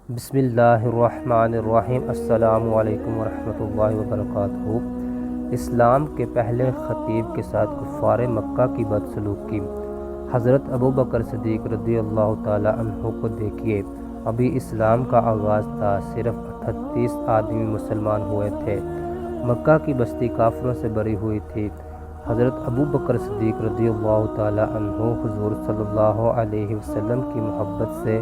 بسم اللہ الرحمن الرحیم۔ السلام علیکم ورحمۃ اللہ وبرکاتہ۔ اسلام کے پہلے خطیب کے ساتھ کفار مکہ کی بدسلوکی۔ حضرت ابوبکر صدیق رضی اللہ تعالی عنہ کو دیکھیے، ابھی اسلام کا آغاز تھا، صرف 38 آدمی مسلمان ہوئے تھے، مکہ کی بستی کافروں سے بھری ہوئی تھی۔ حضرت ابوبکر صدیق رضی اللہ تعالی عنہ حضور صلی اللہ علیہ وسلم کی محبت سے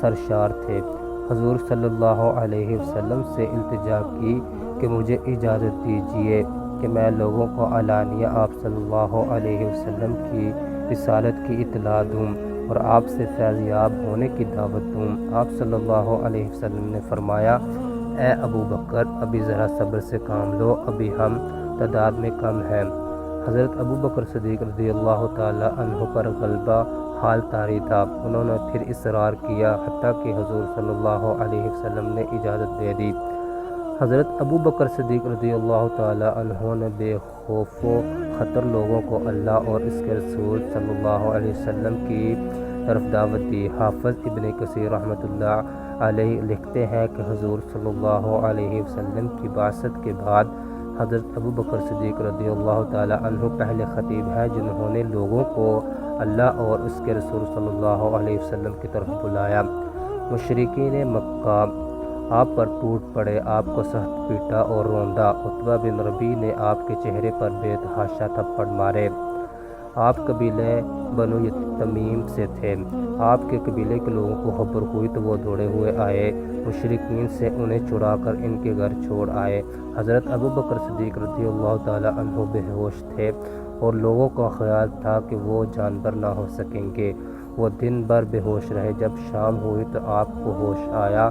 سرشار تھے۔ حضور صلی اللہ علیہ وسلم سے التجا کی کہ مجھے اجازت دیجیے کہ میں لوگوں کو علانیہ آپ صلی اللہ علیہ وسلم کی رسالت کی اطلاع دوں اور آپ سے فیضیاب ہونے کی دعوت دوں۔ آپ صلی اللہ علیہ وسلم نے فرمایا، اے ابو بکر، ابھی ذرا صبر سے کام لو، ابھی ہم تعداد میں کم ہیں۔ حضرت ابوبکر صدیق رضی اللہ تعالی عنہ پر غلبہ حال طاری تھا۔ انہوں نے پھر اصرار کیا، حتیٰ کہ حضور صلی اللہ علیہ وسلم نے اجازت دے دی۔ حضرت ابوبکر صدیق رضی اللہ تعالی عنہ نے بے خوف و خطر لوگوں کو اللہ اور اس کے رسول صلی اللہ علیہ وسلم کی طرف دعوت دی۔ حافظ ابن کثیر رحمۃ اللہ علیہ لکھتے ہیں کہ حضور صلی اللہ علیہ وسلم کی بعثت کے بعد حضرت ابوبکر صدیق رضی اللہ تعالی عنہ پہلے خطیب ہیں جنہوں نے لوگوں کو اللہ اور اس کے رسول صلی اللہ علیہ وسلم کی طرف بلایا۔ مشرکین مکہ آپ پر ٹوٹ پڑے، آپ کو سخت پیٹا اور روندا۔ عتبہ بن ربیع نے آپ کے چہرے پر بے تحاشا تھپڑ مارے۔ آپ قبیلے بنو تمیم سے تھے۔ آپ کے قبیلے کے لوگوں کو خبر ہوئی تو وہ دوڑے ہوئے آئے، مشرکین سے انہیں چھڑا کر ان کے گھر چھوڑ آئے۔ حضرت ابوبکر صدیق رضی اللہ تعالی عنہ بے ہوش تھے اور لوگوں کا خیال تھا کہ وہ جانور نہ ہو سکیں گے۔ وہ دن بھر بے ہوش رہے۔ جب شام ہوئی تو آپ کو ہوش آیا۔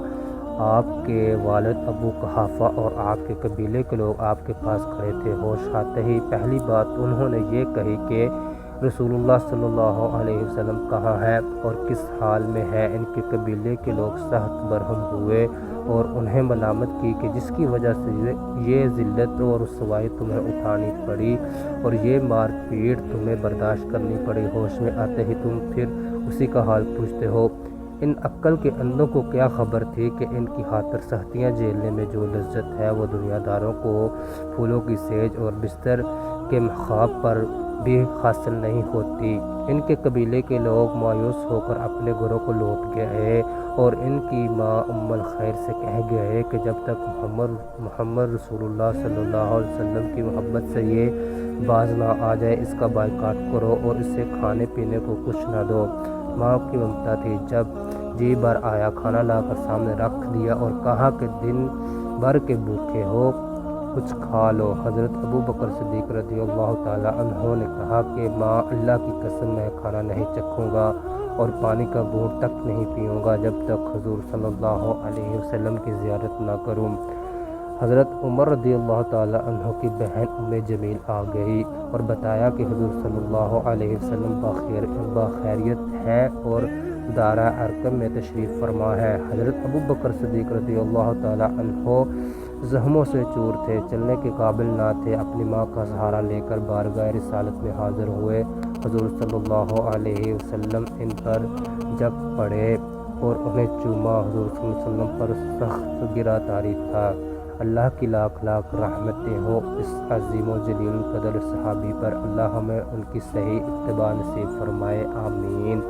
آپ کے والد ابو قحافہ اور آپ کے قبیلے کے لوگ آپ کے پاس کھڑے تھے۔ ہوش آتے ہی پہلی بات انہوں نے یہ کہی کہ رسول اللہ صلی اللہ علیہ وسلم کہاں ہیں اور کس حال میں ہیں۔ ان کے قبیلے کے لوگ سخت برہم ہوئے اور انہیں ملامت کی کہ جس کی وجہ سے یہ ذلت اور رسوائی تمہیں اٹھانی پڑی اور یہ مار پیٹ تمہیں برداشت کرنی پڑی، ہوش میں آتے ہی تم پھر اسی کا حال پوچھتے ہو۔ ان عقل کے اندھوں کو کیا خبر تھی کہ ان کی خاطر سختیاں جھیلنے میں جو لذت ہے وہ دنیا داروں کو پھولوں کی سیج اور بستر کے خواب پر بھی حاصل نہیں ہوتی۔ ان کے قبیلے کے لوگ مایوس ہو کر اپنے گھروں کو لوٹ گئے اور ان کی ماں ام الخیر سے کہہ گئے کہ جب تک محمد رسول اللہ صلی اللہ علیہ وسلم کی محبت سے یہ باز نہ آ جائے، اس کا بائیکاٹ کرو اور اسے کھانے پینے کو کچھ نہ دو۔ ماں کی ممتا تھی، جب جی بھر آیا کھانا لا کر سامنے رکھ دیا اور کہا کہ دن بھر کے بھوکے ہو، کچھ کھا لو۔ حضرت ابوبکر صدیق رضی اللہ تعالی عنہ نے کہا کہ ماں، اللہ کی قسم میں کھانا نہیں چکھوں گا اور پانی کا گھونٹ تک نہیں پیوں گا جب تک حضور صلی اللہ علیہ وسلم کی زیارت نہ کروں۔ حضرت عمر رضی اللہ تعالی عنہ کی بہن ام جمیل آ گئی اور بتایا کہ حضور صلی اللہ علیہ وسلم بخیریت ہیں اور دارہ ارقم میں تشریف فرما ہے۔ حضرت ابوبکر صدیق رضی اللہ تعالی عنہ زخموں سے چور تھے، چلنے کے قابل نہ تھے۔ اپنی ماں کا سہارا لے کر بارگاہ رسالت میں حاضر ہوئے۔ حضور صلی اللہ علیہ وسلم ان پر جھک پڑے اور انہیں چوما۔ حضور صلی اللہ علیہ وسلم پر سخت گرا طاری تھا۔ اللہ کی لاکھ لاکھ رحمتیں ہوں اس عظیم و جلیل القدر صحابی پر۔ اللہ ہمیں ان کی صحیح اتباع نصیب فرمائے، آمین۔